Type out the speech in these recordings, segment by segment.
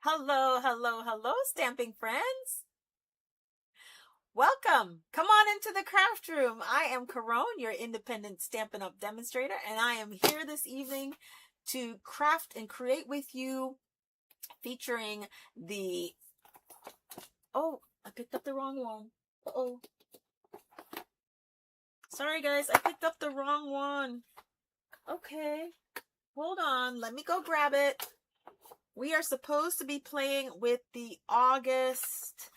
Hello, hello, hello, Stamping Friends. Welcome. Come on into the craft room. I am Caron, your independent Stampin' Up demonstrator, and I am here this evening to craft and create with you featuring the... Oh, I picked up the wrong one. Uh-oh. Sorry, guys. I picked up the wrong one. Okay. Hold on. Let me go grab it. We are supposed to be playing with the August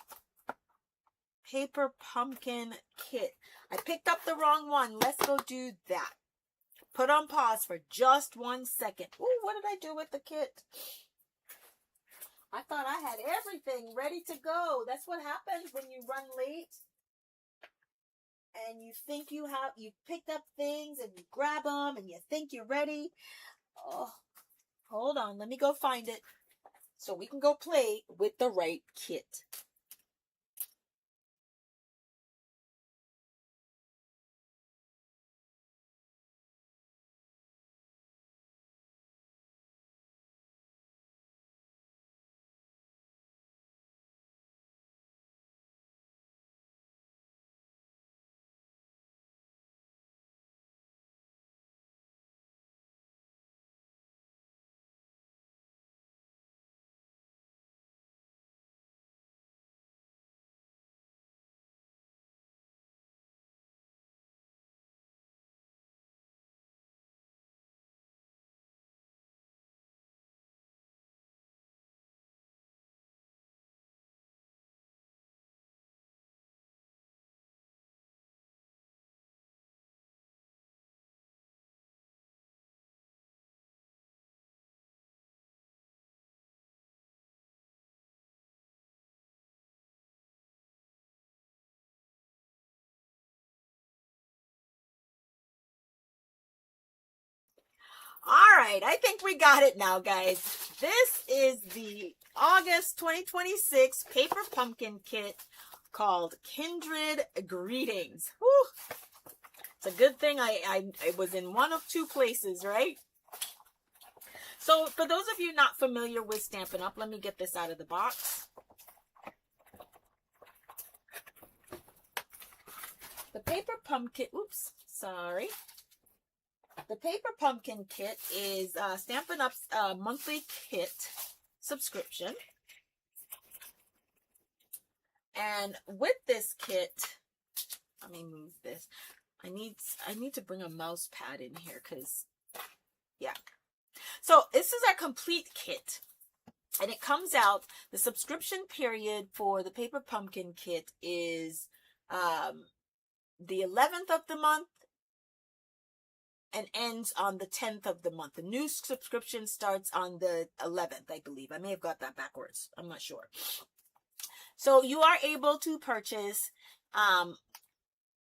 paper pumpkin kit. I picked up the wrong one. Let's go do that. Put on pause for just 1 second. Ooh, what did I do with the kit? I thought I had everything ready to go. That's what happens when you run late and you think you picked up things and you grab them and you think you're ready. Oh, hold on. Let me go find it so we can go play with the right kit. All right, I think we got it now, guys. This is the August 2026 paper pumpkin kit called Kindred Greetings. Whew. It's a good thing I was in one of two places, right? So for those of you not familiar with Stampin' Up, let me get this out of the box. The paper pumpkin, oops, sorry. The paper pumpkin kit is Stampin' Up's monthly kit subscription. And with this kit, let me move this. I need to bring a mouse pad in here because, yeah. So this is our complete kit. And it comes out, the subscription period for the paper pumpkin kit is the 11th of the month and ends on the 10th of the month. The new subscription starts on the 11th, I believe. I may have got that backwards. I'm not sure. So you are able to purchase a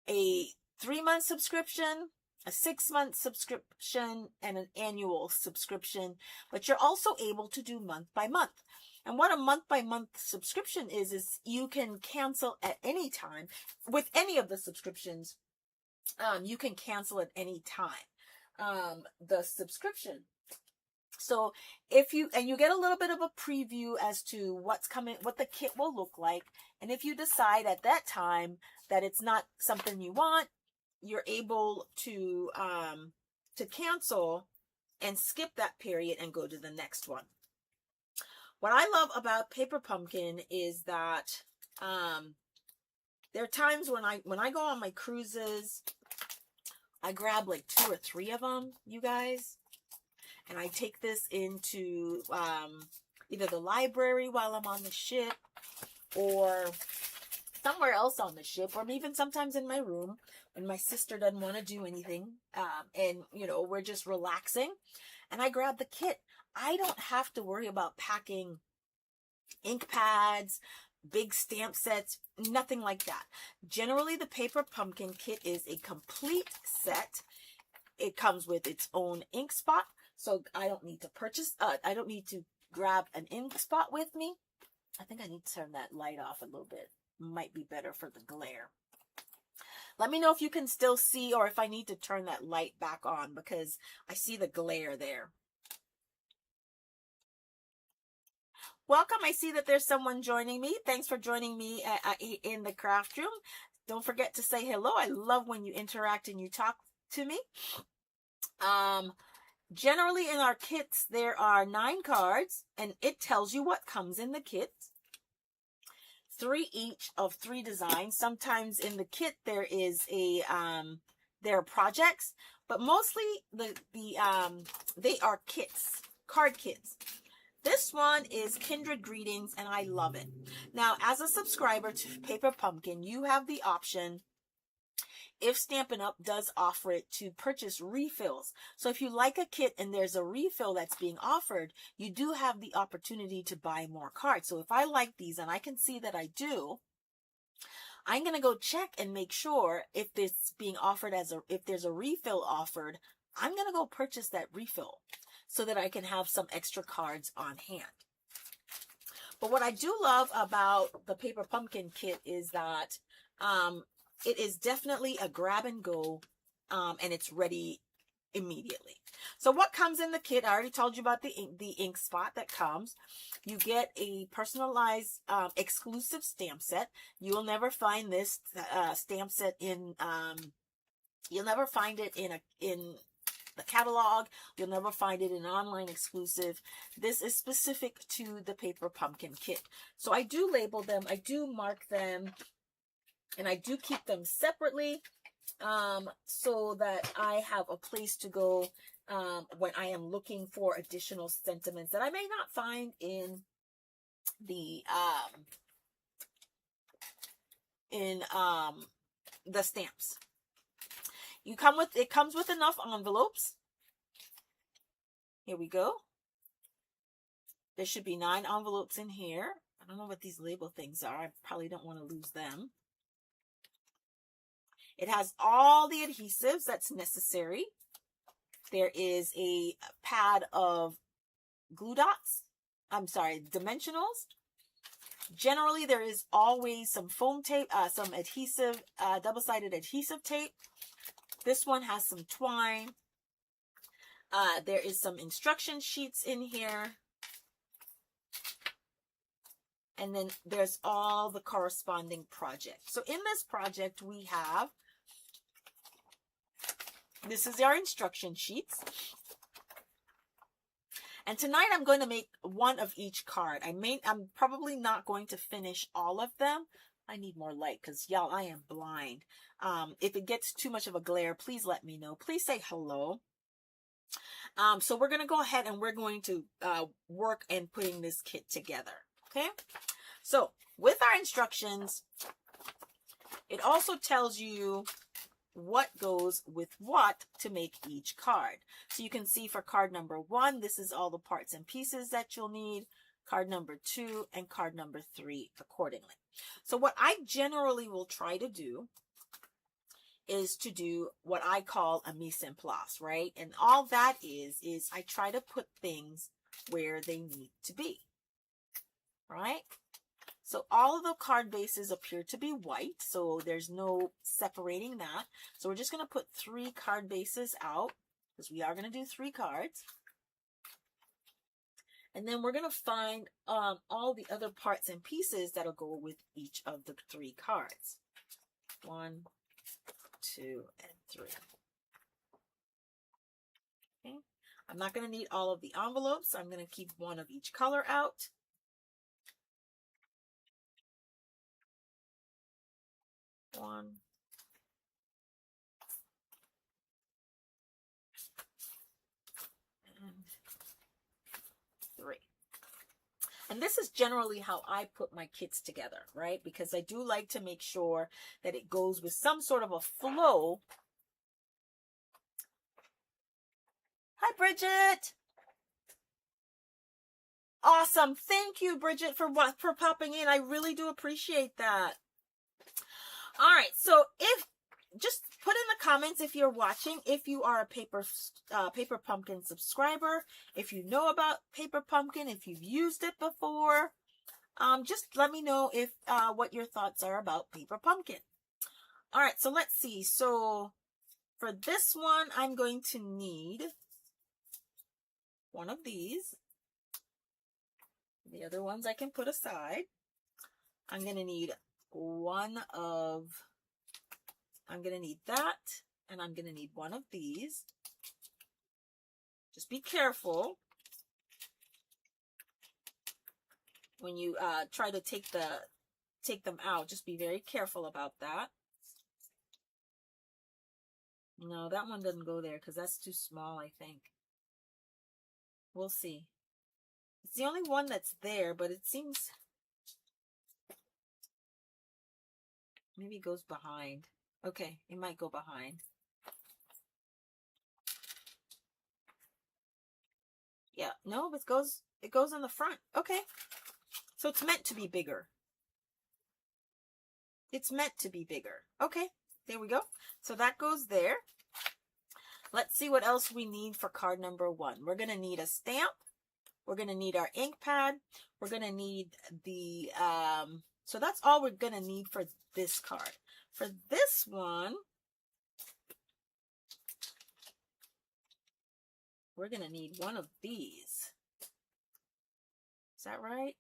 3-month subscription, a 6-month subscription, and an annual subscription. But you're also able to do month by month. And what a month-by-month subscription is you can cancel at any time. With any of the subscriptions, you can cancel at any time. The subscription. So if you get a little bit of a preview as to what's coming, what the kit will look like. And if you decide at that time that it's not something you want, you're able to cancel and skip that period and go to the next one. What I love about paper pumpkin is that there are times when I go on my cruises, I grab like 2 or 3 of them, you guys, and I take this into either the library while I'm on the ship or somewhere else on the ship, or even sometimes in my room when my sister doesn't want to do anything and we're just relaxing, and I grab the kit. I don't have to worry about packing ink pads, big stamp sets, nothing like that. Generally, the paper pumpkin kit is a complete set. It comes with its own ink spot, so I don't need to I don't need to grab an ink spot with me. I think I need to turn that light off a little bit. Might be better for the glare. Let me know if you can still see or if I need to turn that light back on because I see the glare there. welcome. I see that there's someone joining me. Thanks for joining me in the craft room. Don't forget to say hello. I love when you interact and you talk to me. Generally in our kits, there are 9 cards, and it tells you what comes in the kit. 3 each of 3 designs. Sometimes in the kit there is there are projects, but mostly they are kits, card kits. This one is Kindred Greetings, and I love it. Now, as a subscriber to Paper Pumpkin, you have the option, if Stampin' Up! Does offer it, to purchase refills. So if you like a kit and there's a refill that's being offered, you do have the opportunity to buy more cards. So if I like these, and I can see that I do, I'm going to go check and make sure if it's being offered if there's a refill offered, I'm going to go purchase that refill so that I can have some extra cards on hand. But what I do love about the Paper Pumpkin kit is that it is definitely a grab and go, and it's ready immediately. So what comes in the kit? I already told you about the ink spot that comes. You get a personalized exclusive stamp set. You will never find this stamp set in you'll never find it in the catalog. You'll never find it in online exclusive. This is specific to the Paper Pumpkin kit. So I do label them, I do mark them, and I do keep them separately so that I have a place to go when I am looking for additional sentiments that I may not find in the stamps. It comes with enough envelopes. Here we go. There should be 9 envelopes in here. I don't know what these label things are. I probably don't want to lose them. It has all the adhesives that's necessary. There is a pad of glue dots. I'm sorry, dimensionals. Generally, there is always some foam tape, some adhesive, double-sided adhesive tape. This one has some twine. There is some instruction sheets in here. And then there's all the corresponding projects. So in this project, we have, this is our instruction sheets. And tonight I'm going to make one of each card. I'm probably not going to finish all of them. I need more light because, y'all, I am blind. If it gets too much of a glare, please let me know. Please say hello. So we're going to go ahead and we're going to work in putting this kit together. Okay? So with our instructions, it also tells you what goes with what to make each card. So you can see for card number 1, this is all the parts and pieces that you'll need. Card number 2 and card number 3 accordingly. So what I generally will try to do is to do what I call a mise en place, right? And all that is I try to put things where they need to be, right? So all of the card bases appear to be white, so there's no separating that. So we're just going to put 3 card bases out, because we are going to do 3 cards. And then we're going to find all the other parts and pieces that'll go with each of the 3 cards. 1, 2, and 3. Okay. I'm not going to need all of the envelopes. So I'm going to keep one of each color out. One. And 3. And this is generally how I put my kits together, right? Because I do like to make sure that it goes with some sort of a flow. Hi, Bridget. Awesome. Thank you, Bridget, for popping in. I really do appreciate that. All right. So just put in the comments if you're watching, if you are a Paper Pumpkin subscriber, if you know about Paper Pumpkin, if you've used it before, just let me know if what your thoughts are about Paper Pumpkin. All right, so let's see. So for this one, I'm going to need one of these. The other ones I can put aside. I'm going to need I'm going to need that, and I'm going to need one of these. Just be careful when you try to take them out. Just be very careful about that. No, that one doesn't go there because that's too small, I think. We'll see. It's the only one that's there, but it seems maybe it goes behind. Okay, it might go behind. Yeah, no, it goes in the front. Okay. So it's meant to be bigger. It's meant to be bigger. Okay, there we go. So that goes there. Let's see what else we need for card number 1. We're going to need a stamp. We're going to need our ink pad. We're going to need the, so that's all we're going to need for this card. For this one, we're going to need one of these. Is that right?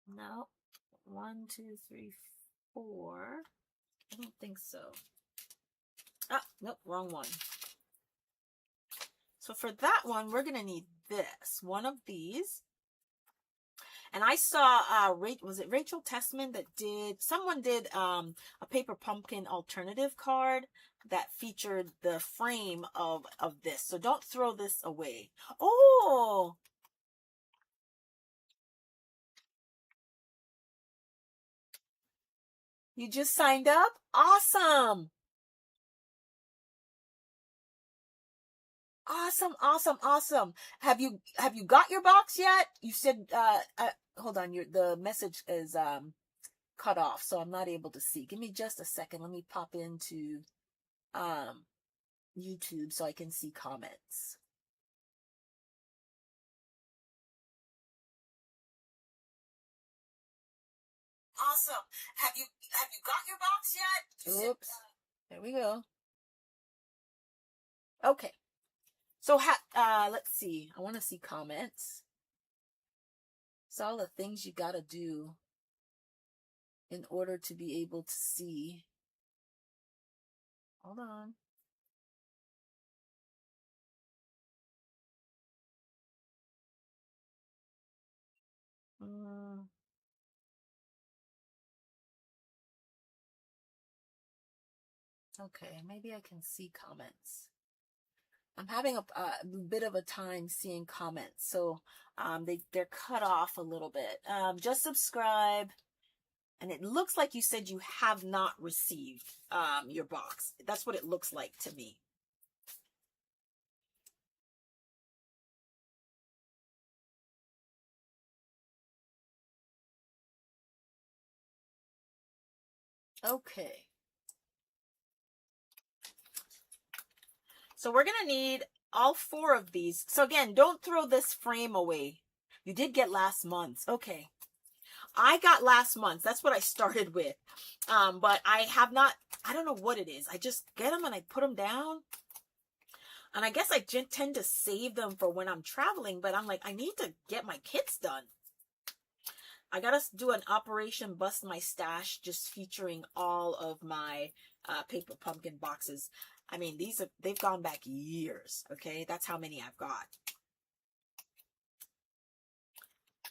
No. 1, 2, 3, 4. I don't think so. Ah, nope, wrong one. So for that one, we're going to need this. One of these. And I saw, was it Rachel Tessman that someone did a paper pumpkin alternative card that featured the frame of this. So don't throw this away. Oh! You just signed up? Awesome! Awesome, awesome, awesome. Have you got your box yet? You said, hold on, the message is, cut off, so I'm not able to see. Give me just a second. Let me pop into, YouTube so I can see comments. Awesome. Have you got your box yet? Oops. There we go. Okay. So let's see. I want to see comments. It's all the things you got to do in order to be able to see. Hold on. Okay, maybe I can see comments. I'm having a bit of a time seeing comments, so they're cut off a little bit. Just subscribe, and it looks like you said you have not received your box. That's what it looks like to me. Okay. So we're going to need all 4 of these. So again, don't throw this frame away. You did get last month's. Okay. I got last month's. That's what I started with. But I have not, I don't know what it is. I just get them and I put them down. And I guess I tend to save them for when I'm traveling, but I'm like, I need to get my kits done. I got to do an Operation Bust My Stash just featuring all of my paper pumpkin boxes. I mean, they've gone back years, okay? That's how many I've got.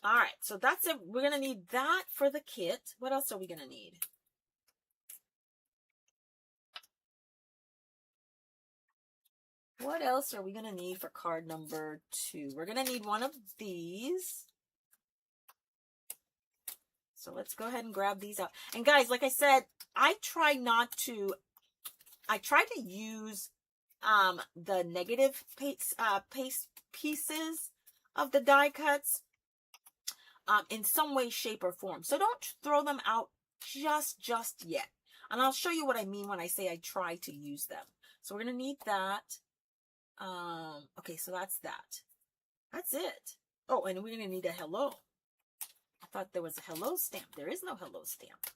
All right, so that's it. We're going to need that for the kit. What else are we going to need? What else are we going to need for card number 2? We're going to need one of these. So let's go ahead and grab these out. And guys, like I said, I try to use the negative paste pieces of the die cuts in some way, shape, or form. So don't throw them out just yet. And I'll show you what I mean when I say I try to use them. So we're going to need that. Okay, so that's that. That's it. Oh, and we're going to need a hello. I thought there was a hello stamp. There is no hello stamp.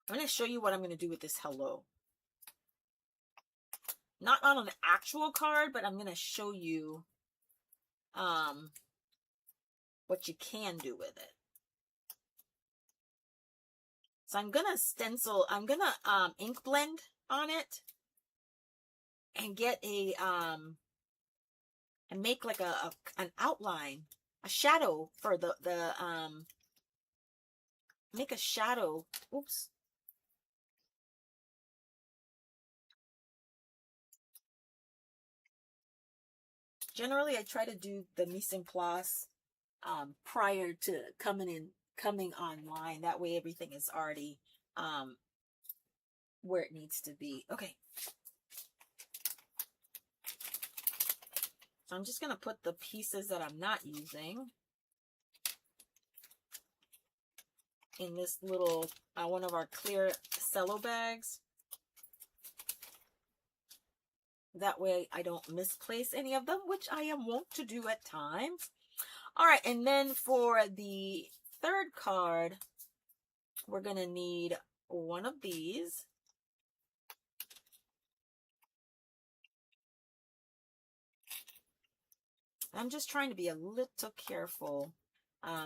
I'm going to show you what I'm going to do with this hello. not on an actual card, but I'm going to show you what you can do with it. So I'm going to stencil, I'm going to ink blend on it and get a, and make like an outline, a shadow for make a shadow. Oops. Generally, I try to do the mise en place prior to coming online. That way everything is already where it needs to be. Okay. So I'm just going to put the pieces that I'm not using in this little, one of our clear cello bags. That way I don't misplace any of them, which I am wont to do at times. All right, and then for the third card, we're going to need one of these. I'm just trying to be a little careful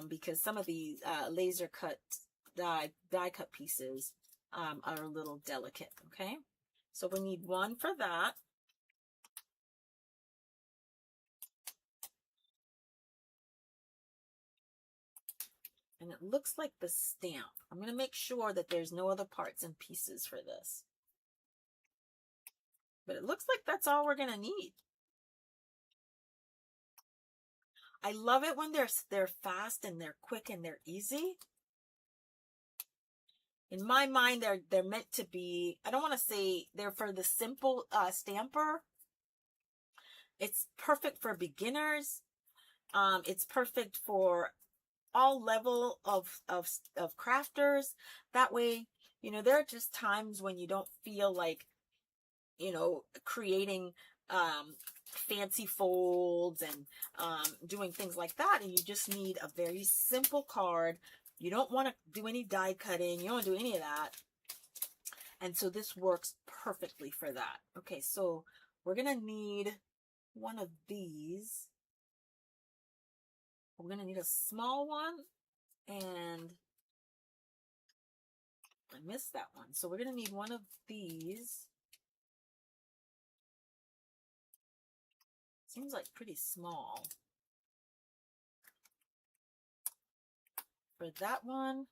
because some of these laser cut die cut pieces are a little delicate, okay? So we need one for that. And it looks like the stamp. I'm going to make sure that there's no other parts and pieces for this. But it looks like that's all we're going to need. I love it when they're fast and they're quick and they're easy. In my mind, they're meant to be, I don't want to say they're for the simple stamper. It's perfect for beginners. It's perfect for all level of crafters. That way, you know, there are just times when you don't feel like, you know, creating fancy folds and doing things like that, and you just need a very simple card. You don't want to do any die cutting, you don't want to do any of that, and so this works perfectly for that. Okay, so we're gonna need one of these. We're gonna need a small one, and I missed that one, so we're gonna need one of these. Seems like pretty small for that one.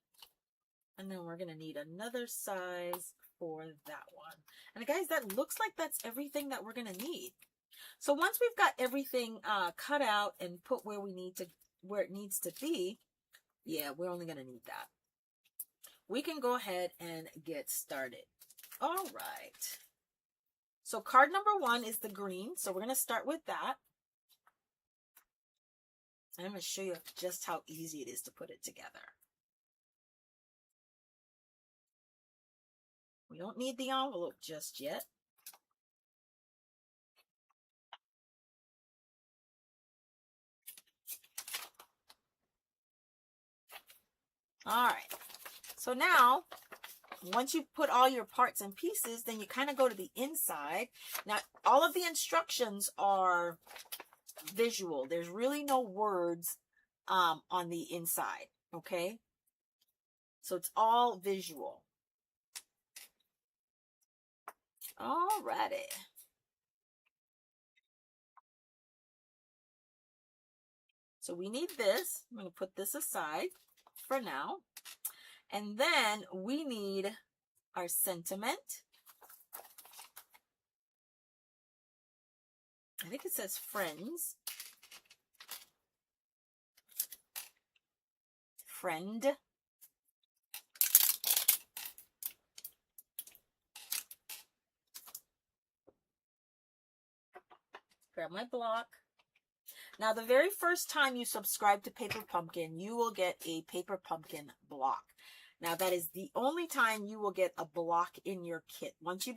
And then we're going to need another size for that one. And guys, that looks like that's everything that we're going to need. So once we've got everything cut out and put where it needs to be, yeah, we're only going to need that. We can go ahead and get started. All right. So card number 1 is the green. So we're going to start with that. And I'm going to show you just how easy it is to put it together. We don't need the envelope just yet. All right. So now, once you put all your parts and pieces, then you kind of go to the inside. Now, all of the instructions are visual. There's really no words on the inside, okay? So it's all visual. Alrighty. So we need this. I'm going to put this aside for now. And then we need our sentiment. I think it says friends. Friend. Grab my block. Now, the very first time you subscribe to Paper Pumpkin, you will get a Paper Pumpkin block. Now, that is the only time you will get a block in your kit. Once you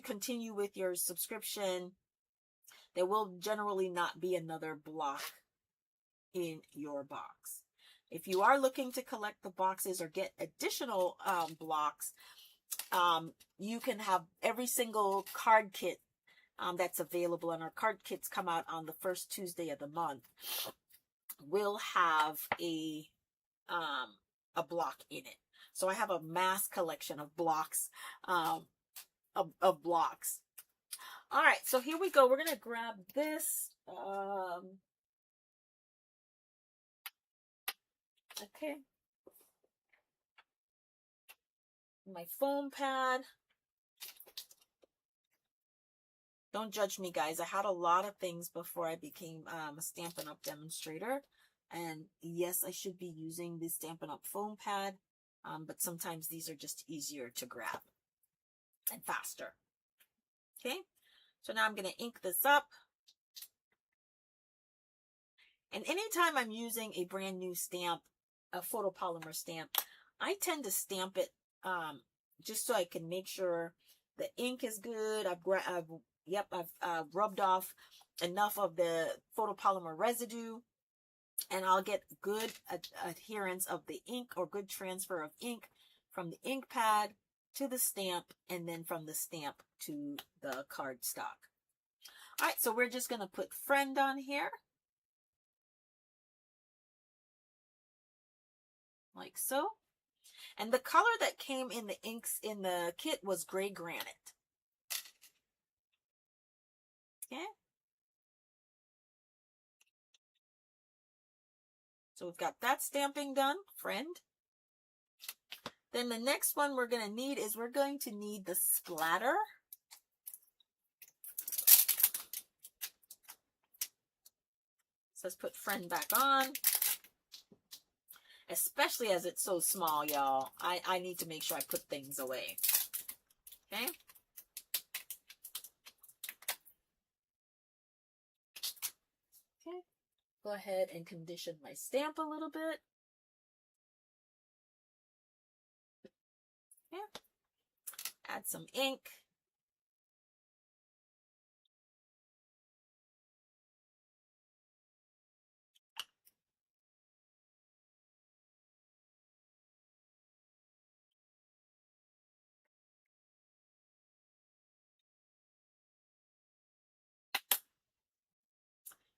continue with your subscription, there will generally not be another block in your box. If you are looking to collect the boxes or get additional blocks, you can have every single card kit that's available, and our card kits come out on the first Tuesday of the month, will have a block in it. So I have a mass collection of blocks, of blocks. All right, so here we go. We're going to grab this. Okay. My foam pad. Don't judge me, guys. I had a lot of things before I became a Stampin' Up! Demonstrator. And yes, I should be using the Stampin' Up! Foam pad, but sometimes these are just easier to grab and faster. Okay, so now I'm going to ink this up. And anytime I'm using a brand new stamp, a photopolymer stamp, I tend to stamp it just so I can make sure the ink is good. I've rubbed off enough of the photopolymer residue, and I'll get good adherence of the ink, or good transfer of ink from the ink pad to the stamp, and then from the stamp to the cardstock. All right, so we're just going to put friend on here. Like so. And the color that came in the inks in the kit was gray granite. Okay. So we've got that stamping done, friend. Then the next one we're going to need is we're going to need the splatter. So let's put friend back on. Especially as it's so small, y'all. I need to make sure I put things away. Okay. Okay. Go ahead and condition my stamp a little bit. Okay. Add some ink.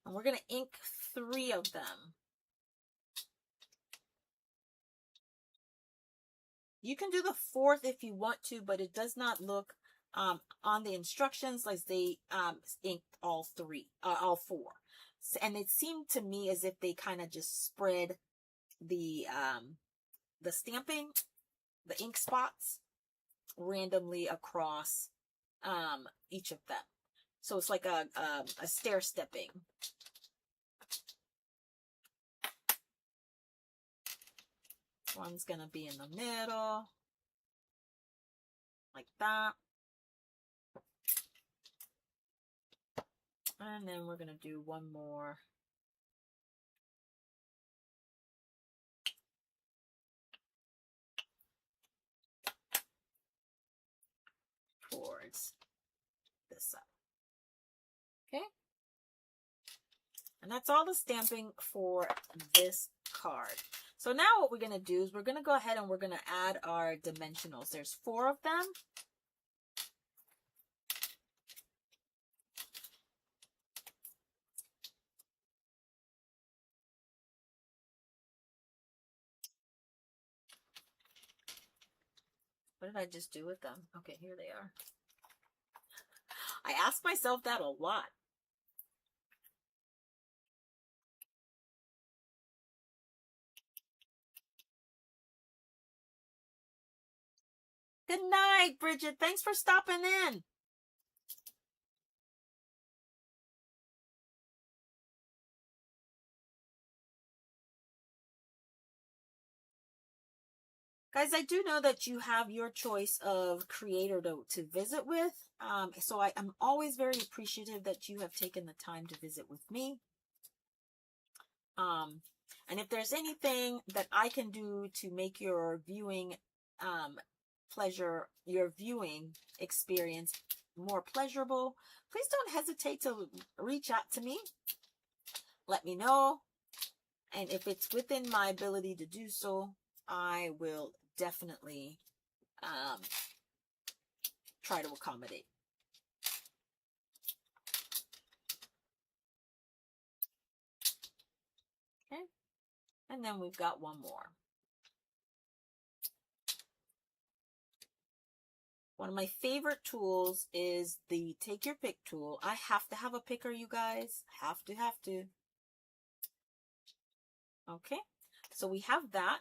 And we're going to ink 3 of them. You can do the 4th if you want to, but it does not look on the instructions like they inked all 4. And it seemed to me as if they kind of just spread the stamping, the ink spots, randomly across each of them. So it's like a stair stepping. One's going to be in the middle, like that. And then we're going to do one more. Towards this side. Okay? And that's all the stamping for this card. So now what we're going to do is we're going to go ahead and we're going to add our dimensionals. There's 4 of them. What did I just do with them? Okay, here they are. I ask myself that a lot. Good night, Bridget. Thanks for stopping in. Guys, I do know that you have your choice of creator to visit with. So I'm always very appreciative that you have taken the time to visit with me. And if there's anything that I can do to make your viewing your viewing experience more pleasurable, please don't hesitate to reach out to me. Let me know. And if it's within my ability to do so, I will definitely try to accommodate. Okay. And then we've got one more. One of my favorite tools is the Take Your Pick tool. I have to have a picker, you guys. Have to. Okay, so we have that.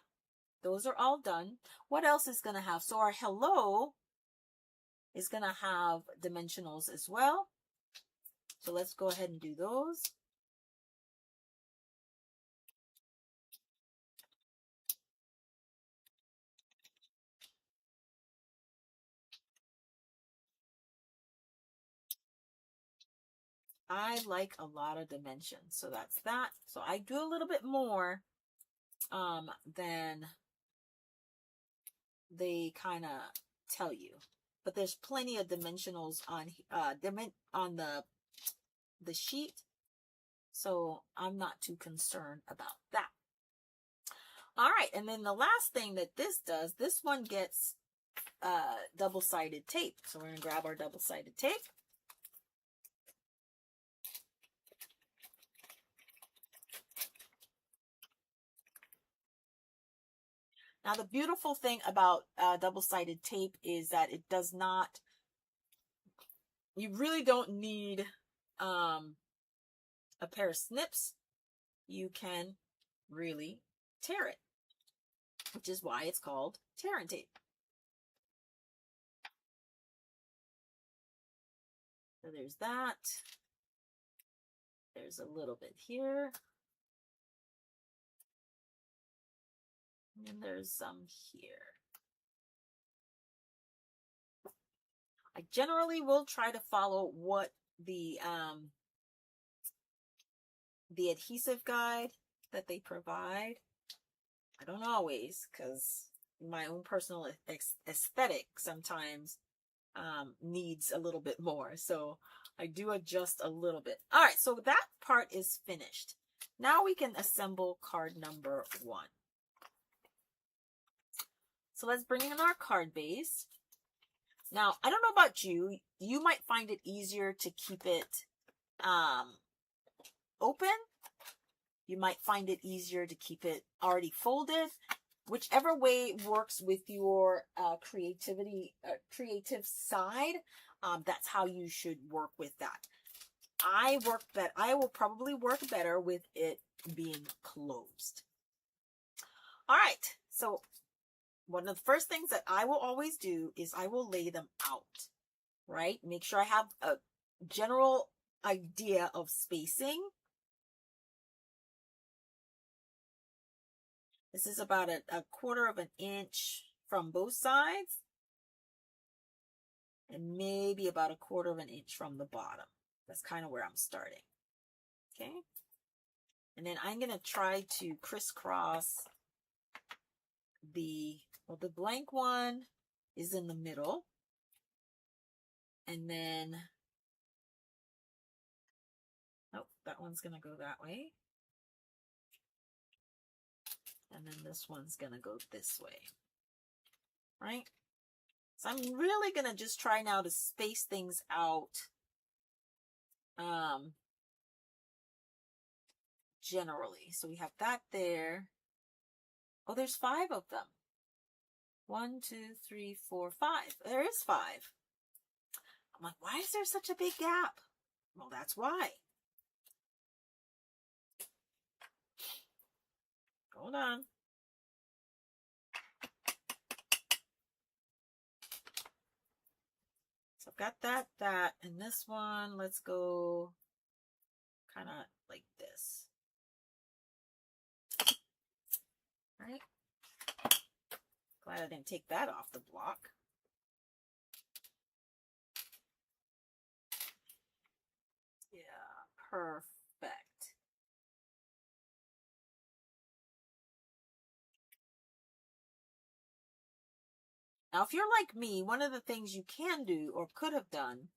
Those are all done. What else is going to have? So our hello is going to have dimensionals as well. So let's go ahead and do those. I like a lot of dimensions, so that's that. So I do a little bit more than they kind of tell you, but there's plenty of dimensionals on the sheet, so I'm not too concerned about that. All right, and then the last thing that this does, this one gets double-sided tape. So we're going to grab our double-sided tape. Now, the beautiful thing about double-sided tape is that it does not, you really don't need a pair of snips. You can really tear it, which is why it's called tear and tape. So there's that. There's a little bit here. And there's some here. I generally will try to follow what the adhesive guide that they provide. I don't always, because my own personal aesthetic sometimes needs a little bit more. So I do adjust a little bit. All right, so that part is finished. Now we can assemble card number 1. So let's bring in our card base. Now, I don't know about you. You might find it easier to keep it open. You might find it easier to keep it already folded. Whichever way works with your creative side, that's how you should work with that. I will probably work better with it being closed. All right, so one of the first things that I will always do is I will lay them out, right? Make sure I have a general idea of spacing. This is about a 1/4 of an inch from both sides, and maybe about a 1/4 of an inch from the bottom. That's kind of where I'm starting. Okay. And then I'm going to try to crisscross the blank one is in the middle. And then, oh, that one's going to go that way. And then this one's going to go this way. Right? So I'm really going to just try now to space things out generally. So we have that there. Oh, there's 5 of them. 1, 2, 3, 4, 5. There is 5. I'm like, why is there such a big gap? Well, that's why. Hold on. So I've got that, and this one, let's go kind of like this. Right? Glad I didn't take that off the block. Yeah, perfect. Now, if you're like me, one of the things you can do or could have done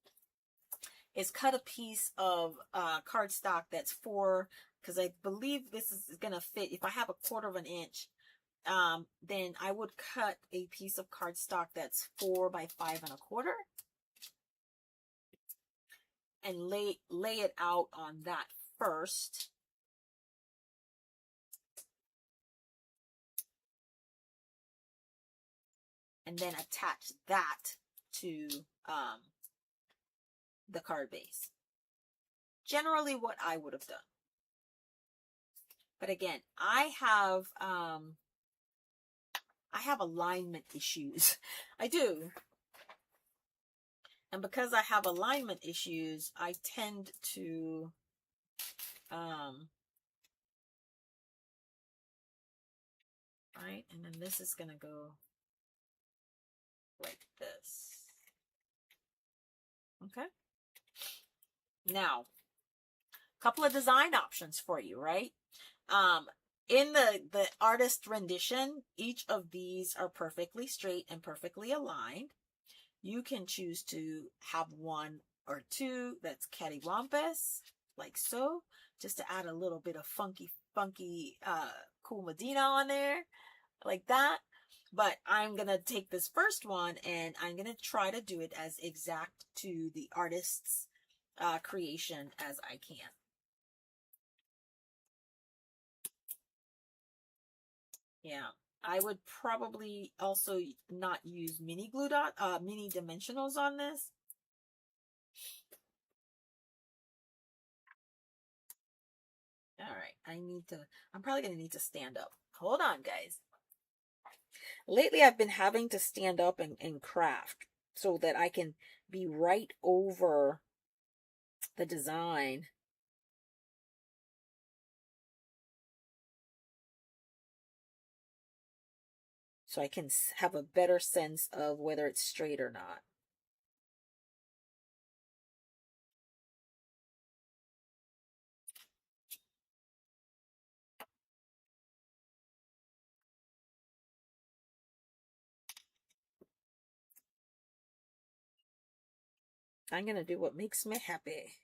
is cut a piece of cardstock that's 4, because I believe this is going to fit. If I have a 1/4 of an inch, then I would cut a piece of cardstock that's 4 by 5 1/4. and lay it out on that first. And then attach that to the card base. Generally what I would have done. But again, I have alignment issues. I do. And because I have alignment issues, I tend to right? And then this is going to go like this. Okay. Now, a couple of design options for you, right? In the artist rendition, each of these are perfectly straight and perfectly aligned. You can choose to have one or two that's cattywampus, like so, just to add a little bit of funky, cool Medina on there, like that. But I'm going to take this first one and I'm going to try to do it as exact to the artist's creation as I can. Yeah, I would probably also not use mini dimensionals on this. All right, I'm probably going to need to stand up. Hold on, guys. Lately, I've been having to stand up and craft so that I can be right over the design. So I can have a better sense of whether it's straight or not. I'm going to do what makes me happy.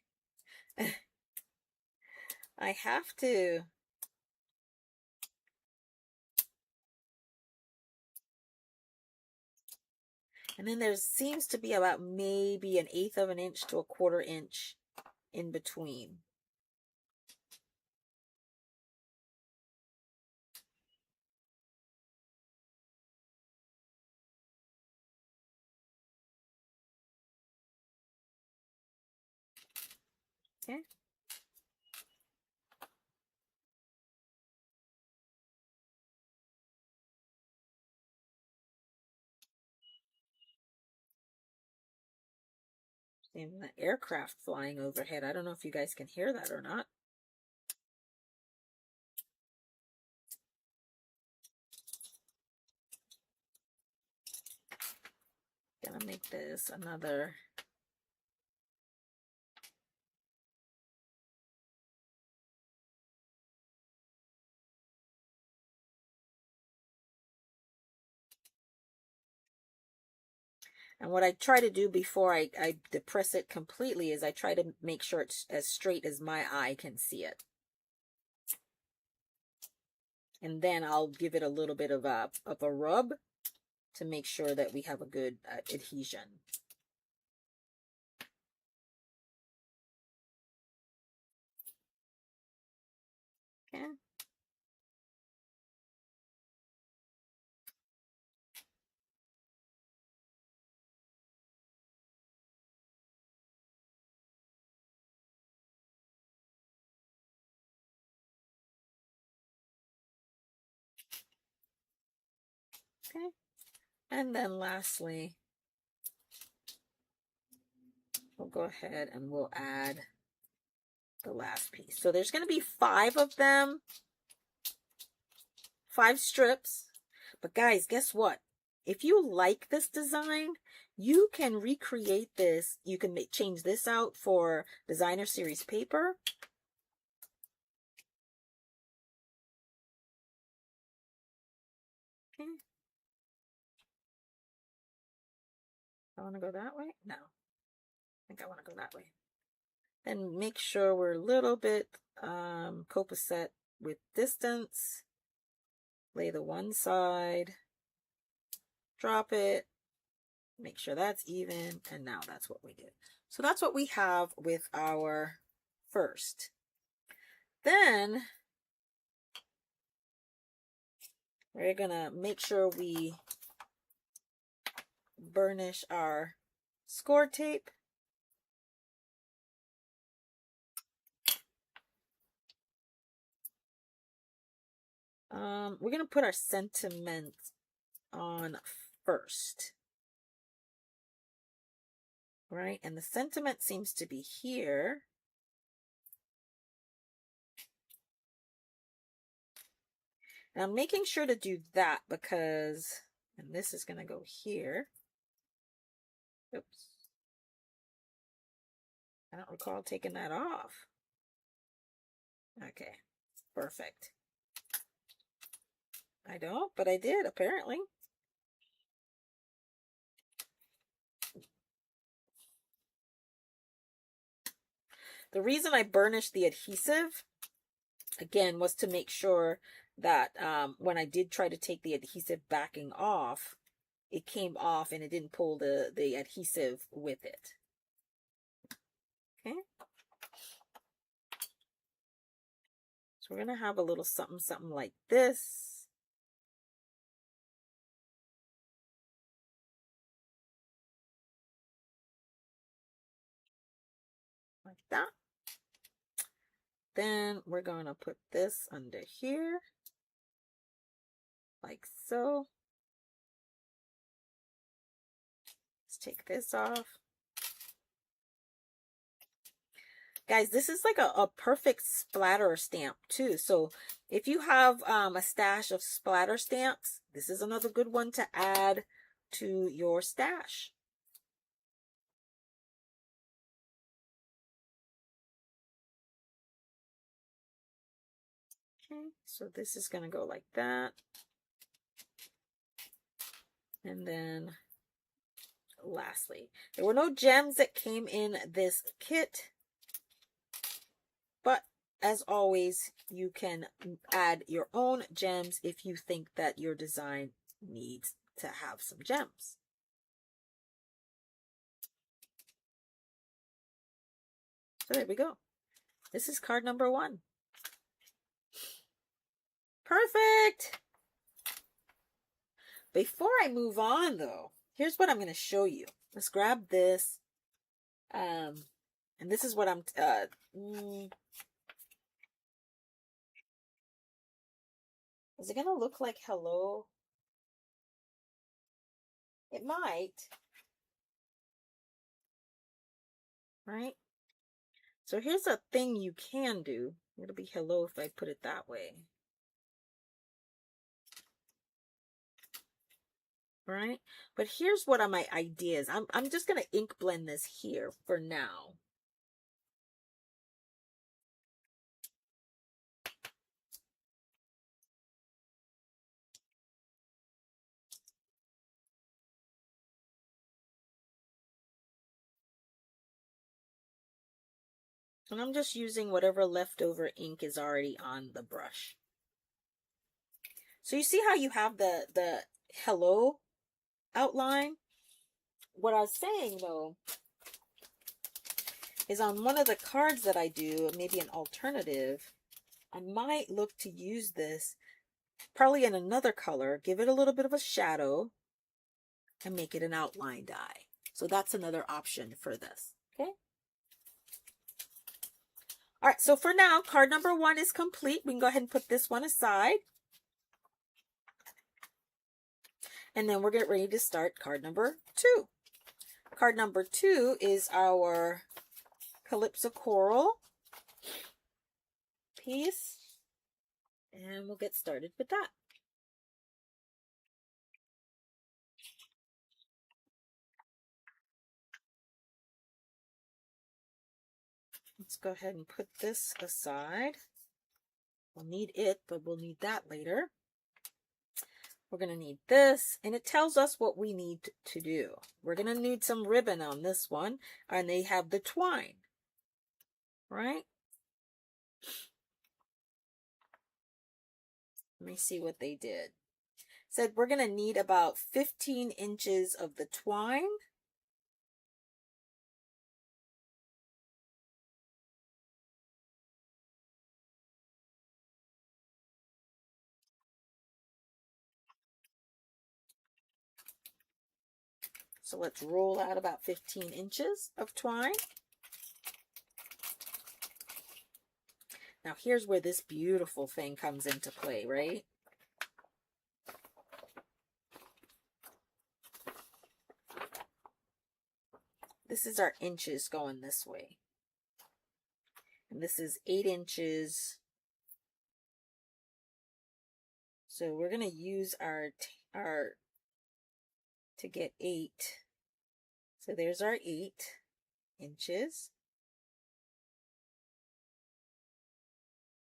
I have to. And then there seems to be about maybe 1/8 of an inch to 1/4 inch in between. Okay. And the aircraft flying overhead. I don't know if you guys can hear that or not. Gonna make this another. And what I try to do before I depress it completely is I try to make sure it's as straight as my eye can see it. And then I'll give it a little bit of a rub to make sure that we have a good adhesion. Okay. Okay. And then lastly, we'll go ahead and we'll add the last piece. So there's going to be 5 of them, 5 strips. But guys, guess what? If you like this design, you can recreate this. You can change this out for designer series paper. Okay. I want to go that way? No. I think I want to go that way. Then make sure we're a little bit copacetic with distance. Lay the one side. Drop it. Make sure that's even. And now that's what we did. So that's what we have with our first. Then we're gonna make sure we burnish our score tape. We're gonna put our sentiment on first, right? And the sentiment seems to be here. And I'm making sure to do that because, and this is gonna go here. Oops. I don't recall taking that off. Okay, perfect. I don't, but I did apparently. The reason I burnished the adhesive, again, was to make sure that when I did try to take the adhesive backing off, it came off and it didn't pull the adhesive with it. Okay. So we're going to have a little something, something like this. Like that. Then we're going to put this under here. Like so. Let's take this off. Guys, this is like a perfect splatter stamp too. So if you have a stash of splatter stamps, this is another good one to add to your stash. Okay, so this is going to go like that. And then lastly, there were no gems that came in this kit, but as always, you can add your own gems if you think that your design needs to have some gems. So there we go. This is card number 1. Perfect! Before I move on, though, here's what I'm going to show you. Let's grab this. And this is what I'm... is it going to look like hello? It might. Right? So here's a thing you can do. It'll be hello if I put it that way. Right? But here's what are my ideas. I'm just going to ink blend this here for now. And I'm just using whatever leftover ink is already on the brush. So you see how you have the hello outline? What I was saying though is on one of the cards that I do, maybe an alternative, I might look to use this probably in another color, give it a little bit of a shadow, and make it an outline die. So that's another option for this. Okay. All right, so for now, card number 1 is complete. We can go ahead and put this one aside. And then we're getting ready to start card number 2. Card number 2 is our Calypso Coral piece. And we'll get started with that. Let's go ahead and put this aside. We'll need it, but we'll need that later. We're going to need this, and it tells us what we need to do. We're going to need some ribbon on this one, and they have the twine, right? Let me see what they did. Said we're going to need about 15 inches of the twine. So let's roll out about 15 inches of twine. Now here's where this beautiful thing comes into play, right? This is our inches going this way. And this is 8 inches. So we're going to use our to get 8. So there's our 8 inches.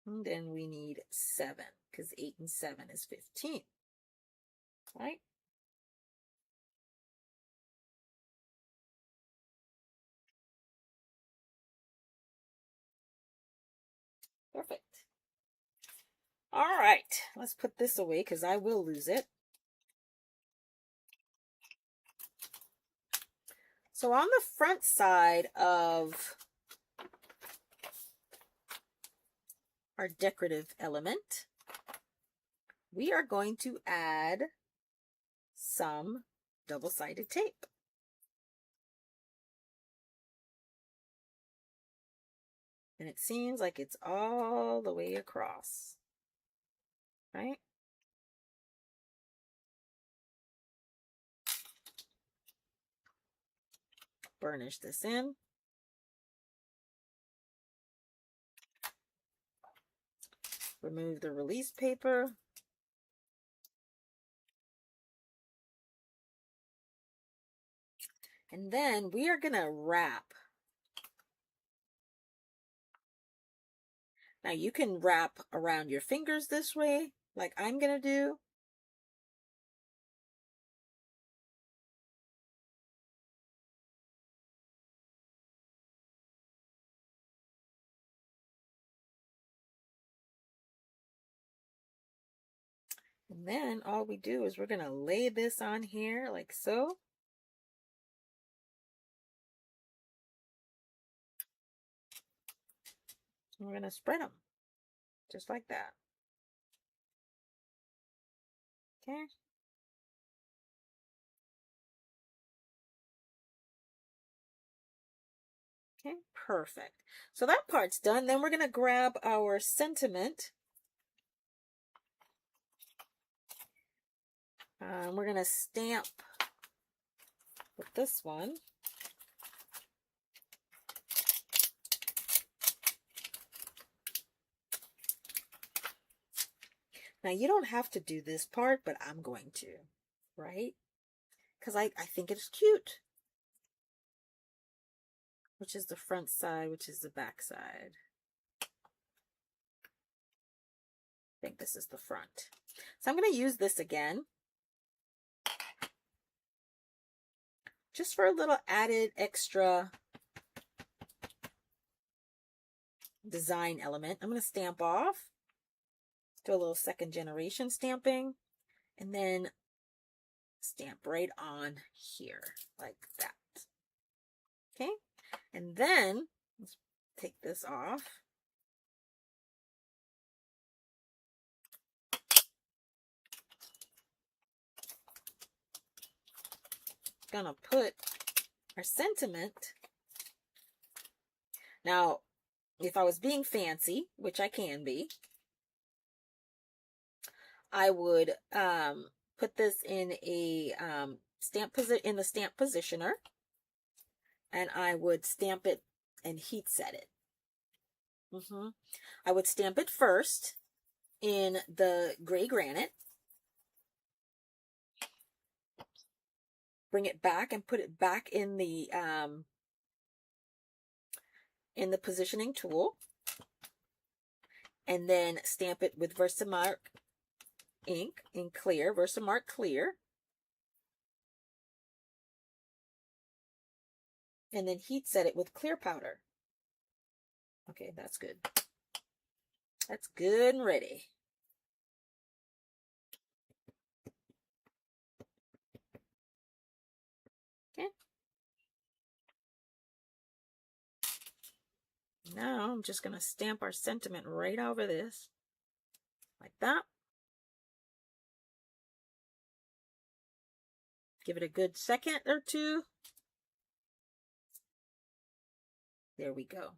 And then we need 7, because 8 and 7 is 15. Right? Perfect. All right, let's put this away because I will lose it. So on the front side of our decorative element, we are going to add some double-sided tape. And it seems like it's all the way across, right? Burnish this in. Remove the release paper. And then we are going to wrap. Now you can wrap around your fingers this way, like I'm going to do. And then all we do is we're going to lay this on here like so. And we're going to spread them just like that. Okay. Okay, perfect. So that part's done. Then we're going to grab our sentiment. We're going to stamp with this one. Now you don't have to do this part, but I'm going to, right? Because I think it's cute. Which is the front side, which is the back side. I think this is the front. So I'm going to use this again. Just for a little added extra design element. I'm going to stamp off. Do a little second generation stamping. And then stamp right on here. Like that. Okay. And then, let's take this off. Gonna put our sentiment. Now, if I was being fancy, which I can be, I would put this in a in the stamp positioner, and I would stamp it and heat set it. I would stamp it first in the gray granite, bring it back and put it back in the positioning tool, and then stamp it with Versamark ink in clear, Versamark clear, and then heat set it with clear powder. Okay, that's good. That's good and ready. Okay. Now I'm just going to stamp our sentiment right over this, like that. Give it a good second or two. There we go.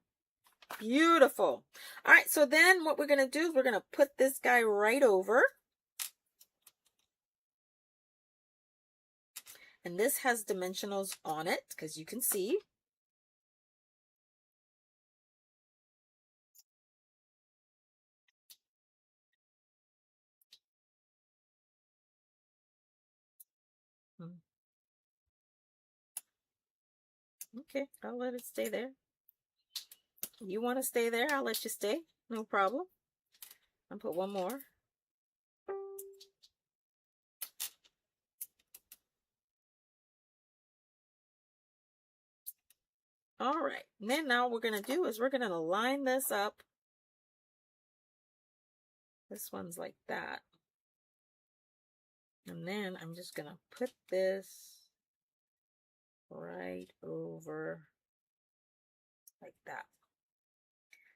Beautiful. All right, so then what we're going to do is we're going to put this guy right over. And this has dimensionals on it, because you can see. Okay, I'll let it stay there. You want to stay there, I'll let you stay. No problem. I'll put one more. All right, and then now what we're going to do is we're going to line this up. This one's like that. And then I'm just going to put this right over like that.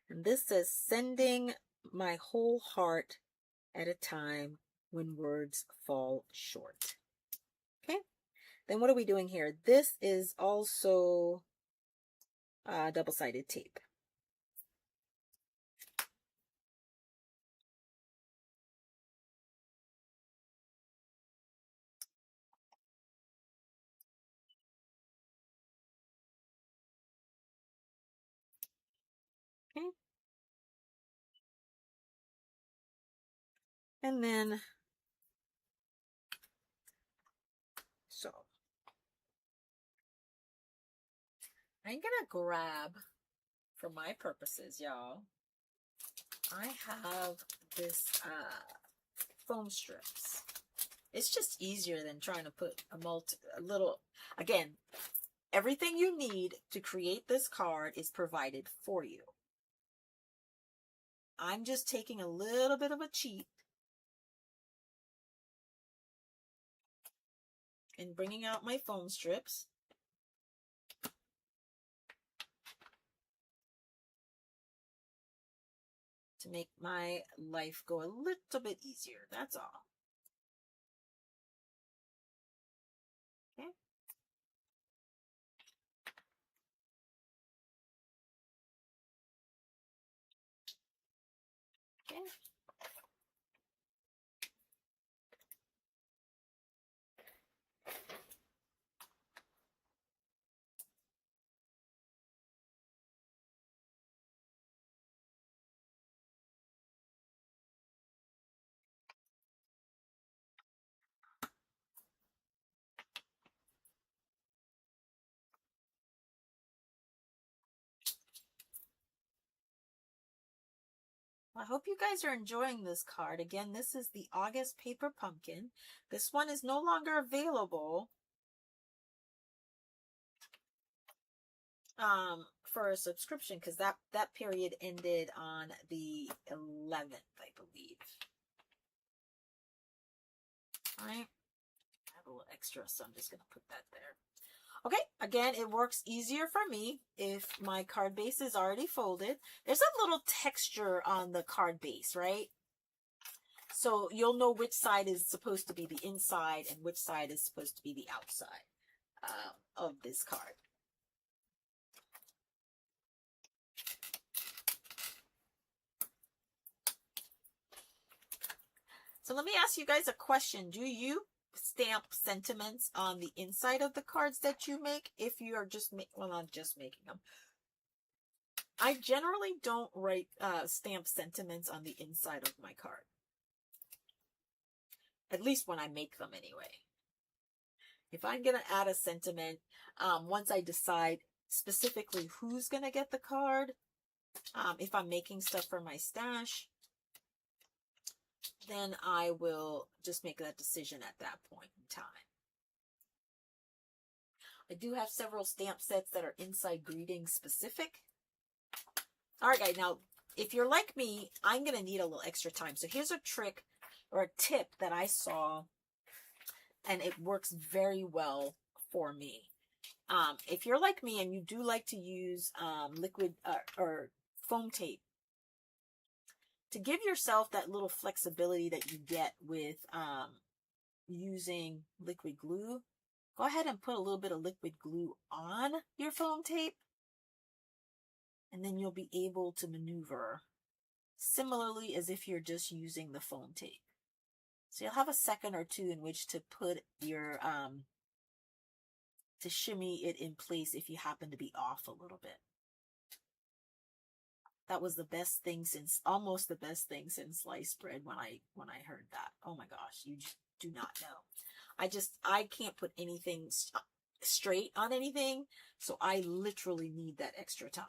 And this says, sending my whole heart at a time when words fall short. Okay, then what are we doing here? This is also double-sided tape. Okay, and then so I'm gonna grab, for my purposes, y'all, I have this foam strips. It's just easier than trying to put a little, again, everything you need to create this card is provided for you. I'm just taking a little bit of a cheat and bringing out my foam strips. To make my life go a little bit easier, that's all. Okay. Okay. I hope you guys are enjoying this card. Again, this is the August Paper Pumpkin. This one is no longer available for a subscription because that period ended on the 11th, I believe. All right. I have a little extra, so I'm just going to put that there. Okay, again, it works easier for me if my card base is already folded. There's a little texture on the card base, right? So you'll know which side is supposed to be the inside and which side is supposed to be the outside of this card. So let me ask you guys a question. Do you stamp sentiments on the inside of the cards that you make if you are just, well, not just making them. I generally don't write stamp sentiments on the inside of my card. At least when I make them anyway. If I'm going to add a sentiment, once I decide specifically who's going to get the card, if I'm making stuff for my stash, then I will just make that decision at that point in time. I do have several stamp sets that are inside greeting specific. All right, guys, now, if you're like me, I'm going to need a little extra time. So here's a trick or a tip that I saw, and it works very well for me. If you're like me and you do like to use liquid or foam tape, to give yourself that little flexibility that you get with using liquid glue, go ahead and put a little bit of liquid glue on your foam tape, and then you'll be able to maneuver similarly as if you're just using the foam tape. So you'll have a second or two in which to put your, to shimmy it in place if you happen to be off a little bit. That was the best thing since, almost the best thing since sliced bread when I heard that. Oh my gosh, you do not know. I can't put anything straight on anything, so I literally need that extra time.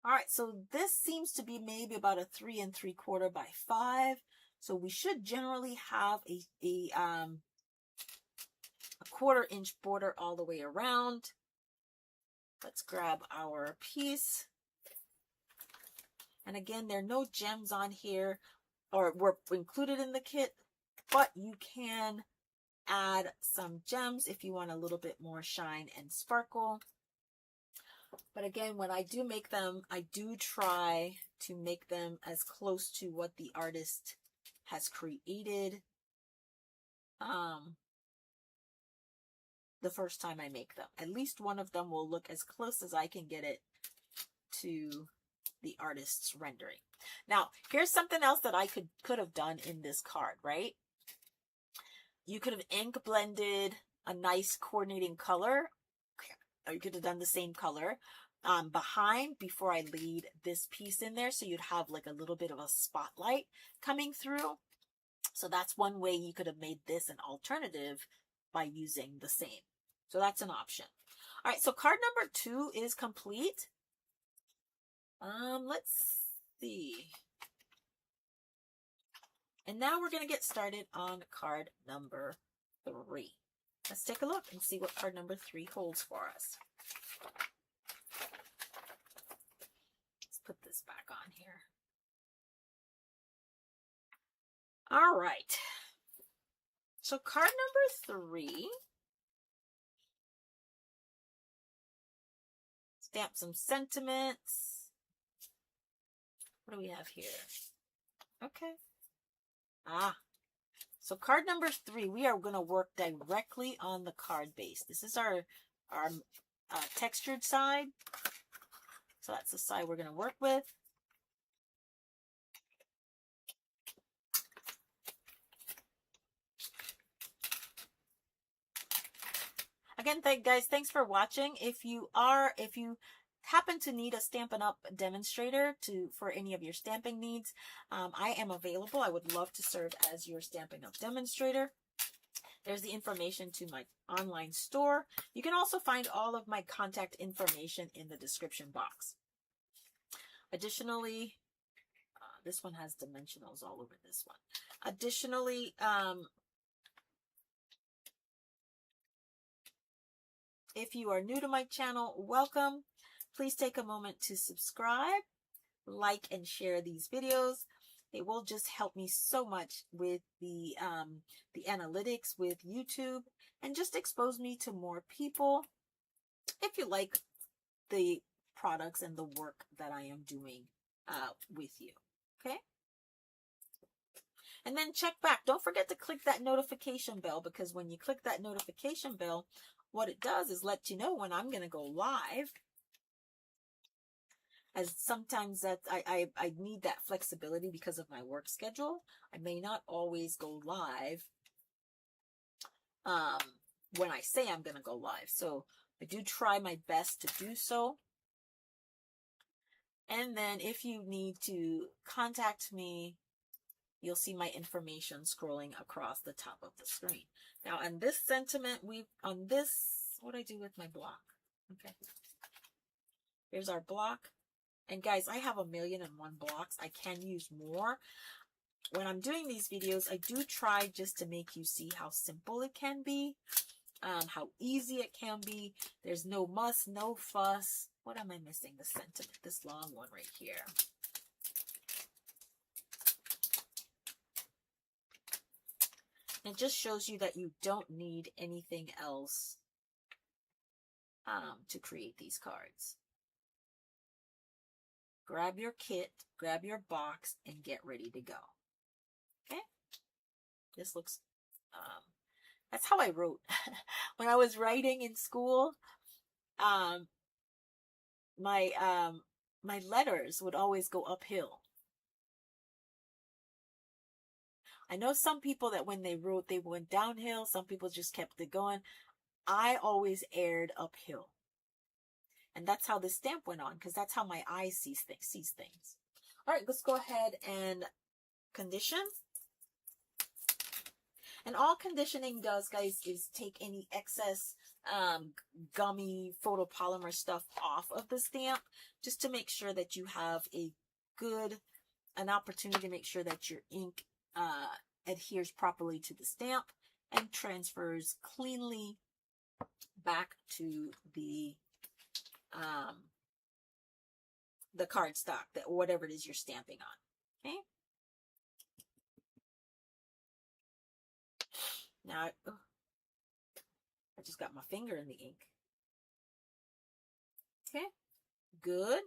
All right, so this seems to be maybe about a 3 3/4 by 5. So we should generally have a 1/4 inch border all the way around. Let's grab our piece. And again, there are no gems on here or were included in the kit, but you can add some gems if you want a little bit more shine and sparkle. But again, when I do make them, I do try to make them as close to what the artist has created the first time I make them. At least one of them will look as close as I can get it to the artist's rendering. Now, here's something else that I could have done in this card, right? You could have ink blended a nice coordinating color, or you could have done the same color behind before I laid this piece in there, so you'd have like a little bit of a spotlight coming through. So that's one way you could have made this an alternative by using the same. So that's an option. All right, so card number 2 is complete. Let's see. And now we're going to get started on card number 3. Let's take a look and see what card number 3 holds for us. Let's put this back on here. All right. So card number 3. Stamp some sentiments. What do we have here? Okay. So card number 3, we are going to work directly on the card base. This is our textured side. So that's the side we're going to work with. Again, guys, thanks for watching. If you happen to need a Stampin' Up demonstrator for any of your stamping needs, I am available. I would love to serve as your Stampin' Up demonstrator. There's the information to my online store. You can also find all of my contact information in the description box. Additionally, this one has dimensionals all over this one. Additionally, if you are new to my channel, welcome. Please take a moment to subscribe, like, and share these videos. It will just help me so much with the analytics with YouTube and just expose me to more people if you like the products and the work that I am doing with you. Okay? And then check back. Don't forget to click that notification bell, because when you click that notification bell, what it does is let you know when I'm going to go live. As sometimes that I need that flexibility because of my work schedule. I may not always go live when I say I'm going to go live. So I do try my best to do so. And then if you need to contact me, you'll see my information scrolling across the top of the screen. Now, on this sentiment, what do I do with my block? Okay. Here's our block. And guys, I have 1,000,001 blocks. I can use more. When I'm doing these videos, I do try just to make you see how simple it can be, how easy it can be. There's no muss, no fuss. What am I missing? The sentiment, this long one right here. It just shows you that you don't need anything else to create these cards. Grab your kit, grab your box, and get ready to go. Okay? This looks, that's that's how I wrote. When I was writing in school, um, my my letters would always go uphill. I know some people that when they wrote, they went downhill. Some people just kept it going. I always aired uphill. And that's how this stamp went on, because that's how my eye sees things. All right, let's go ahead and condition. And all conditioning does, guys, is take any excess gummy photopolymer stuff off of the stamp, just to make sure that you have an opportunity to make sure that your ink adheres properly to the stamp and transfers cleanly back to the cardstock, that whatever it is you're stamping on. Okay. Now, I just got my finger in the ink. Okay, good.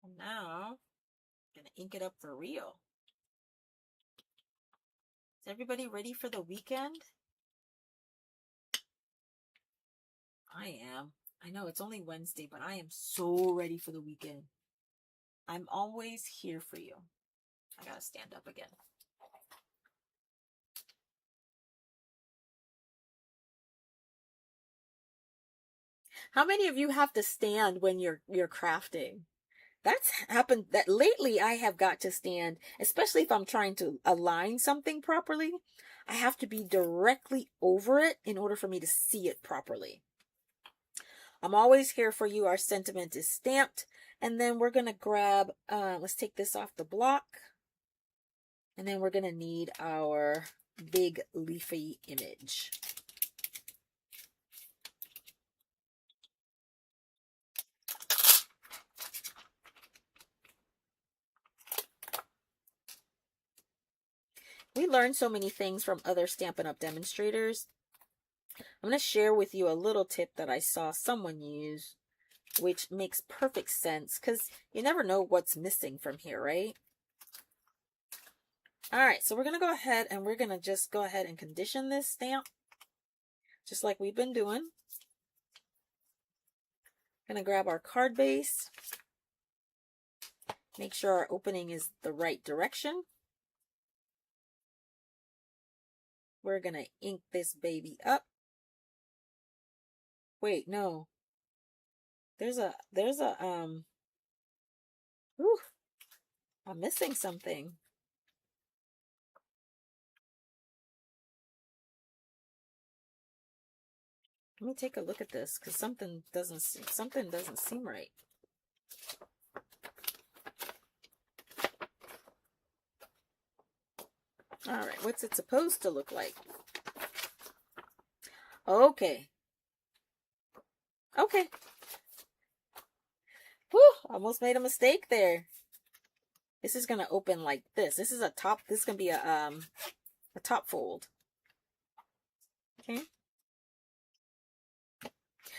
And now, I'm gonna ink it up for real. Is everybody ready for the weekend? I am. I know it's only Wednesday, but I am so ready for the weekend. I'm always here for you. I gotta stand up again. How many of you have to stand when you're crafting? That's happened that lately. I have got to stand, especially if I'm trying to align something properly. I have to be directly over it in order for me to see it properly. I'm always here for you. Our sentiment is stamped. And then we're going to grab, let's take this off the block. And then we're going to need our big leafy image. We learned so many things from other Stampin' Up! Demonstrators. I'm going to share with you a little tip that I saw someone use, which makes perfect sense because you never know what's missing from here, right? All right, so we're going to go ahead and we're going to just go ahead and condition this stamp, just like we've been doing. Going to grab our card base, make sure our opening is the right direction. We're going to ink this baby up. Wait, no. Whew, I'm missing something. Let me take a look at this, because something doesn't seem right. All right, what's it supposed to look like? Okay. Okay. Whew, almost made a mistake there. This is going to open like this. This is a top, this is going to be a top fold. Okay.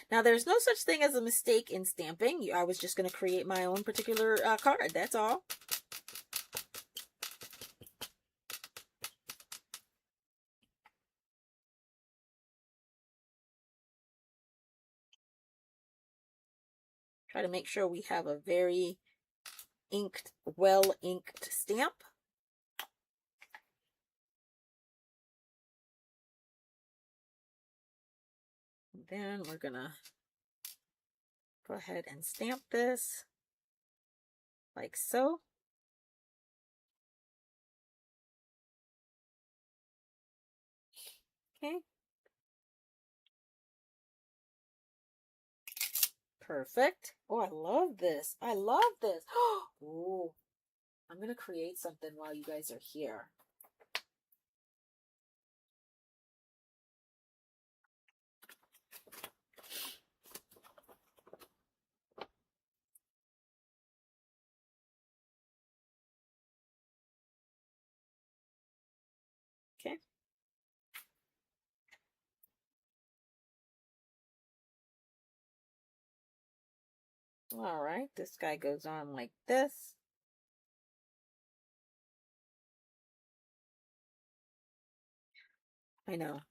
Now, there's no such thing as a mistake in stamping. I was just going to create my own particular card. That's all. Try to make sure we have a very inked, well-inked stamp. And then we're going to go ahead and stamp this like so. Okay. Perfect. Oh, I love this. I love this. Oh, I'm going to create something while you guys are here. Okay. All right. This guy goes on like this. I know.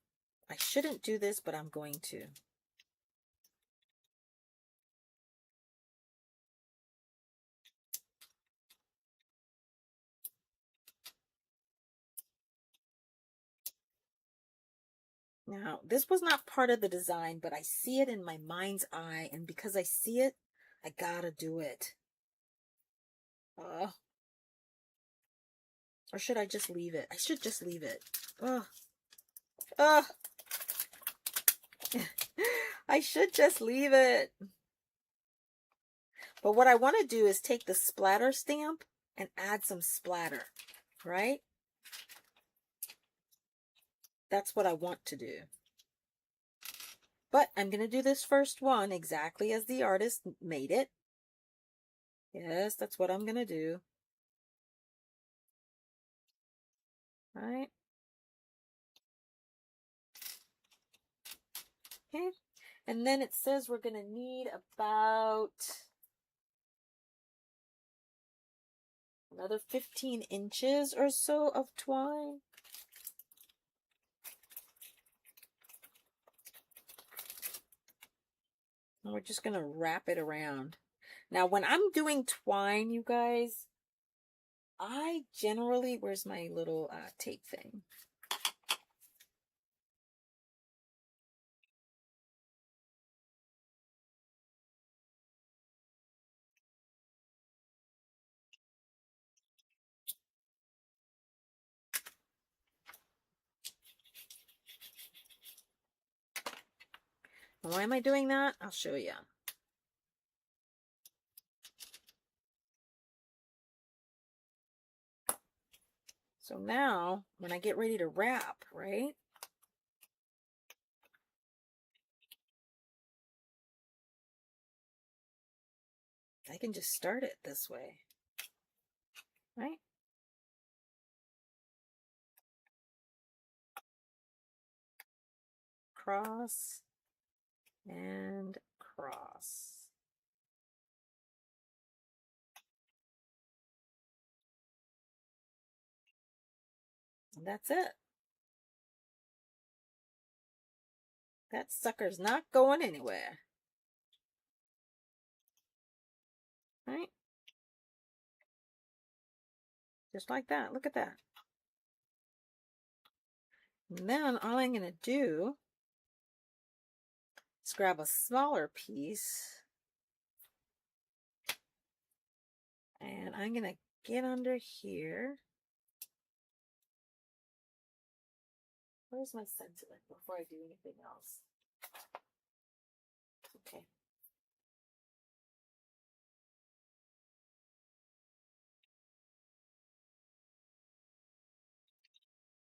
I shouldn't do this, but I'm going to. Now, this was not part of the design, but I see it in my mind's eye, and because I see it, I gotta do it. Or should I just leave it? I should just leave it. Ugh. Ugh. I should just leave it. But what I want to do is take the splatter stamp and add some splatter, right? That's what I want to do. But I'm going to do this first one exactly as the artist made it. Yes, that's what I'm going to do. All right. Okay. And then it says we're going to need about another 15 inches or so of twine. And we're just going to wrap it around. Now, when I'm doing twine, you guys, I generally, where's my little tape thing? Why am I doing that? I'll show you. So now, when I get ready to wrap, right? I can just start it this way, right? Cross and cross. And that's it. That sucker's not going anywhere. Right? Just like that. Look at that. And then all I'm going to do is grab a smaller piece. And I'm going to get under here. Where's my sentiment before I do anything else? Okay.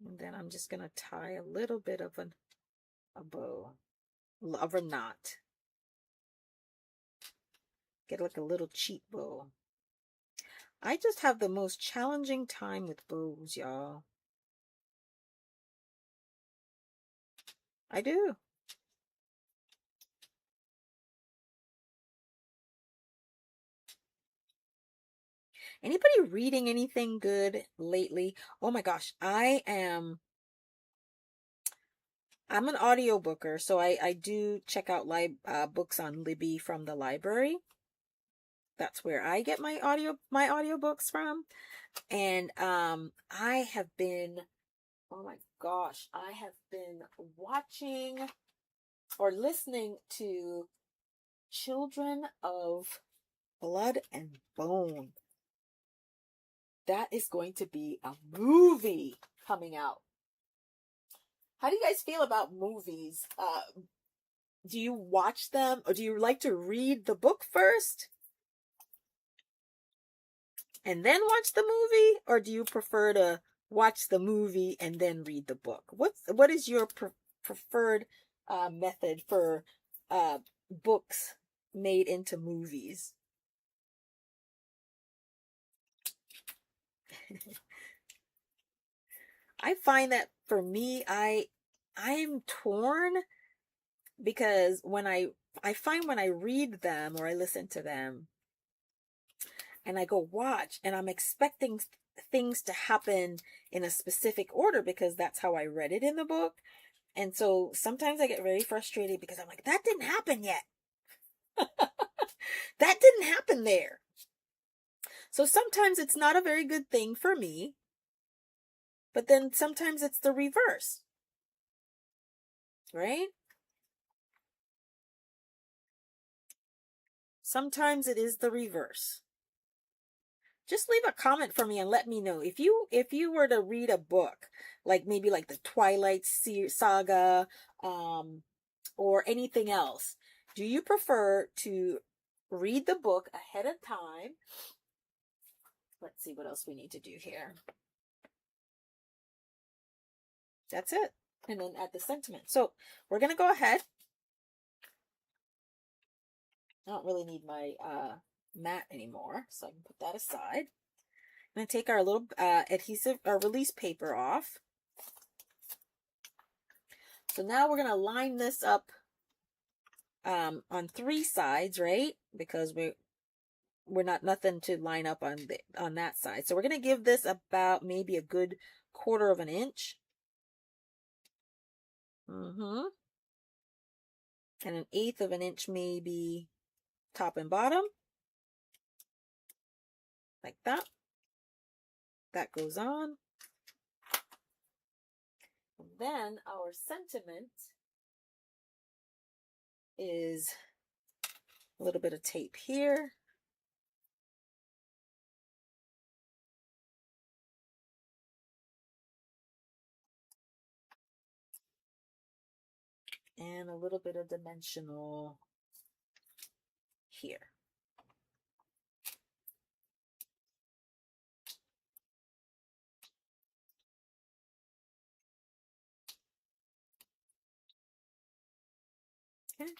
And then I'm just going to tie a little bit of a bow, of a knot. Get like a little cheap bow. I just have the most challenging time with bows, y'all. I do. Anybody reading anything good lately? Oh my gosh, I'm an audiobooker, so I do check out books on Libby from the library. That's where I get my audiobooks from. And I have been, oh my gosh, I have been watching or listening to Children of Blood and Bone. That is going to be a movie coming out. How do you guys feel about movies? Do you watch them, or do you like to read the book first and then watch the movie, or do you prefer to watch the movie and then read the book? What is your preferred method for books made into movies? I find that for me, I'm torn because I find when I read them or I listen to them and I go watch and I'm expecting things to happen in a specific order because that's how I read it in the book. And so sometimes I get very frustrated because I'm like, that didn't happen yet. That didn't happen there. So sometimes it's not a very good thing for me, but then sometimes it's the reverse, right? Sometimes it is the reverse. Just leave a comment for me and let me know if you were to read a book like maybe like the Twilight Saga, or anything else. Do you prefer to read the book ahead of time? Let's see what else we need to do here. That's it. And then add the sentiment. So we're going to go ahead. I don't really need my mat anymore, so I can put that aside. I'm going to take our little adhesive or release paper off. So now we're going to line this up on 3 sides, right? Because we're not nothing to line up on that side. So we're going to give this about maybe a good 1/4 of an inch. And 1/8 of an inch maybe top and bottom. Like that. That goes on. And then our sentiment is a little bit of tape here. And a little bit of dimensional here. Okay.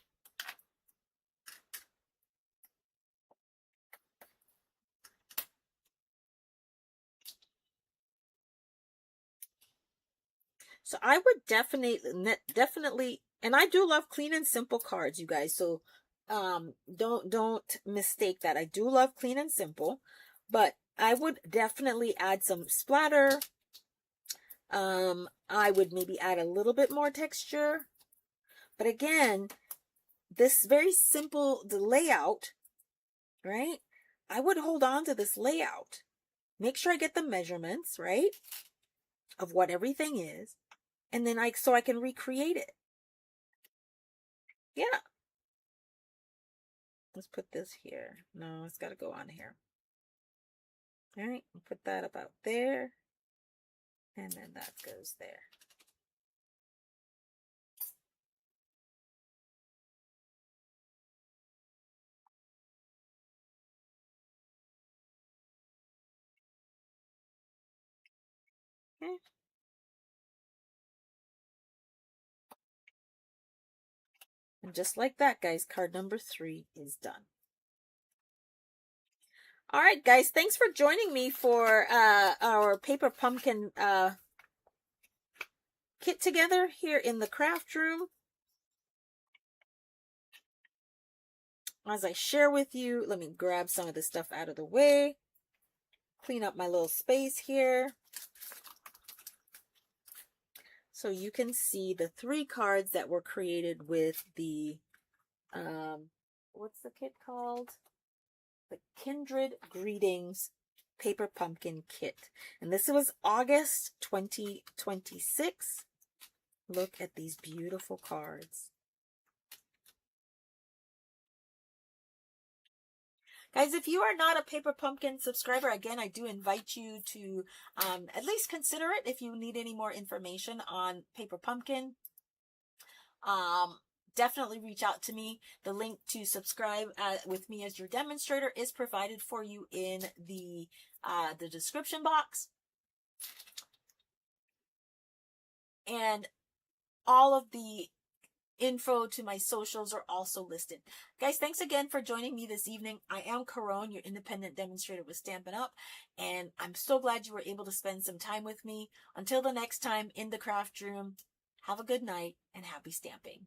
So I would definitely, and I do love clean and simple cards, you guys. So don't mistake that. I do love clean and simple, but I would definitely add some splatter. I would maybe add a little bit more texture. But again, this very simple, the layout, right? I would hold on to this layout. Make sure I get the measurements, right? Of what everything is. And then so I can recreate it. Yeah. Let's put this here. No, it's got to go on here. All right. Put that about there. And then that goes there. Okay. And just like that, guys, card number 3 is done. All right, guys, thanks for joining me for our paper pumpkin kit together here in the craft room. As I share with you, let me grab some of this stuff out of the way. Clean up my little space here. So you can see the 3 cards that were created with the, what's the kit called? The Kindred Greetings Paper Pumpkin Kit. And this was August 2026. Look at these beautiful cards. Guys, if you are not a Paper Pumpkin subscriber, again, I do invite you to at least consider it if you need any more information on Paper Pumpkin. Definitely reach out to me. The link to subscribe with me as your demonstrator is provided for you in the description box. And all of the info to my socials are also listed. Guys, thanks again for joining me this evening. I am Caron, your independent demonstrator with Stampin' Up, and I'm so glad you were able to spend some time with me. Until the next time in the craft room, have a good night and happy stamping.